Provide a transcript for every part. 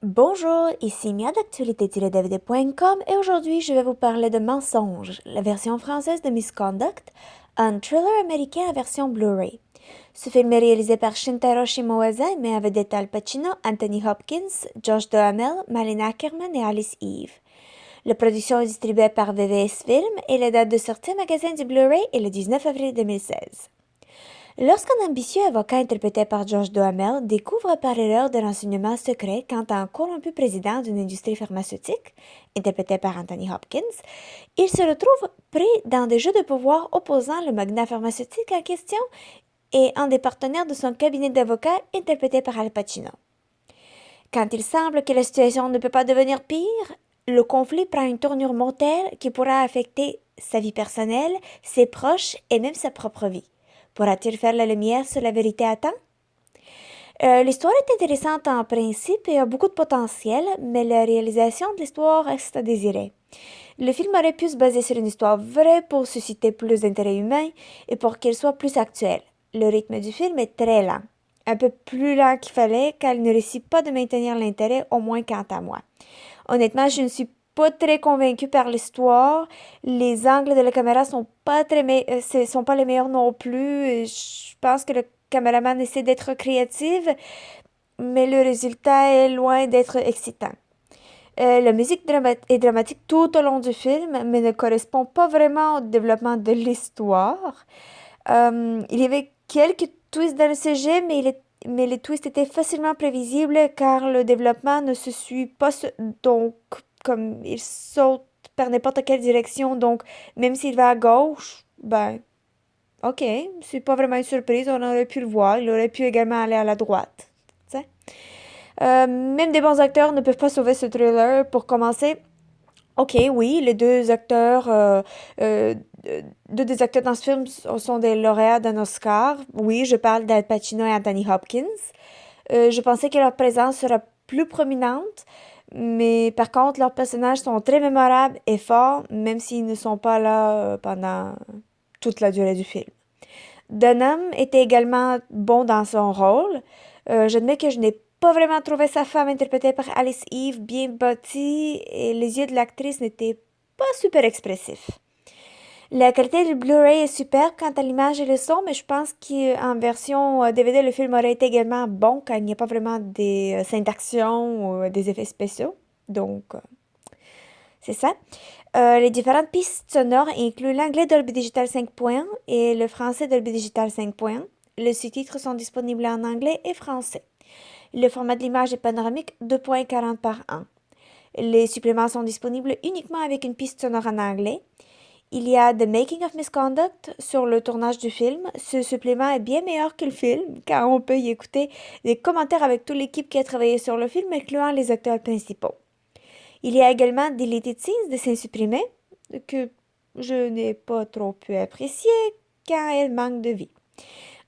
Bonjour, ici Mia d'actualité-dvd.com et aujourd'hui je vais vous parler de Mensonge, la version française de Misconduct, un thriller américain à version Blu-ray. Ce film est réalisé par Shintaro Shimowaza et met en vedette Al Pacino, Anthony Hopkins, Josh Duhamel, Malin Ackerman et Alice Eve. La production est distribuée par VVS Film et la date de sortie magasin du Blu-ray est le 19 avril 2016. Lorsqu'un ambitieux avocat interprété par Josh Duhamel découvre par erreur des renseignements secrets quant à un corrompu président d'une industrie pharmaceutique, interprété par Anthony Hopkins, il se retrouve pris dans des jeux de pouvoir opposant le magnat pharmaceutique en question et un des partenaires de son cabinet d'avocats, interprété par Al Pacino. Quand il semble que la situation ne peut pas devenir pire, le conflit prend une tournure mortelle qui pourra affecter sa vie personnelle, ses proches et même sa propre vie. Pourra-t-il faire la lumière sur la vérité à temps? L'histoire est intéressante en principe et a beaucoup de potentiel, mais la réalisation de l'histoire reste à désirer. Le film aurait pu se baser sur une histoire vraie pour susciter plus d'intérêt humain et pour qu'il soit plus actuel. Le rythme du film est très lent, un peu plus lent qu'il fallait, car il ne réussit pas de maintenir l'intérêt, au moins quant à moi. Honnêtement, je ne suis pas très convaincue par l'histoire. Les angles de la caméra sont pas les meilleurs non plus. Je pense que le caméraman essaie d'être créatif, mais le résultat est loin d'être excitant. La musique est dramatique tout au long du film, mais ne correspond pas vraiment au développement de l'histoire. Il y avait quelques twists dans le sujet, mais les twists étaient facilement prévisibles car le développement ne se suit pas, donc comme il saute par n'importe quelle direction, donc même s'il va à gauche, ben ok, c'est pas vraiment une surprise, on aurait pu le voir, il aurait pu également aller à la droite. T'sais. Même des bons acteurs ne peuvent pas sauver ce thriller. Pour commencer, ok, oui, les euh, deux des acteurs dans ce film sont des lauréats d'un Oscar. Oui, je parle d'Al Pacino et Anthony Hopkins. Je pensais que leur présence sera plus prominente, mais par contre, leurs personnages sont très mémorables et forts, même s'ils ne sont pas là pendant toute la durée du film. Dunham était également bon dans son rôle. J'admets que je n'ai pas vraiment trouvé sa femme interprétée par Alice Eve bien bâtie et les yeux de l'actrice n'étaient pas super expressifs. La qualité du Blu-ray est superbe quant à l'image et le son, mais je pense qu'en version DVD, le film aurait été également bon car il n'y a pas vraiment des scènes d'action ou des effets spéciaux. Donc, c'est ça. Les différentes pistes sonores incluent l'anglais Dolby Digital 5.1 et le français Dolby Digital 5.1. Les sous-titres sont disponibles en anglais et français. Le format de l'image est panoramique 2.40 par 1. Les suppléments sont disponibles uniquement avec une piste sonore en anglais. Il y a The Making of Misconduct sur le tournage du film. Ce supplément est bien meilleur que le film, car on peut y écouter des commentaires avec toute l'équipe qui a travaillé sur le film, incluant les acteurs principaux. Il y a également Deleted Scenes, des scènes supprimées, que je n'ai pas trop pu apprécier, car elles manquent de vie.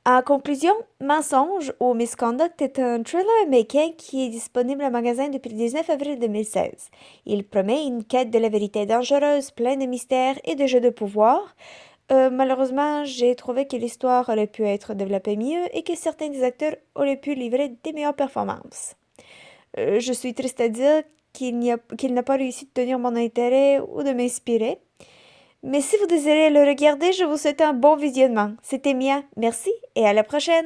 En conclusion, Mensonge ou Misconduct est un thriller américain qui est disponible en magasin depuis le 19 avril 2016. Il promet une quête de la vérité dangereuse, pleine de mystères et de jeux de pouvoir. Malheureusement, j'ai trouvé que l'histoire aurait pu être développée mieux et que certains des acteurs auraient pu livrer des meilleures performances. Je suis triste à dire qu'il n'a pas réussi de tenir mon intérêt ou de m'inspirer. Mais si vous désirez le regarder, je vous souhaite un bon visionnement. C'était Mia, merci et à la prochaine!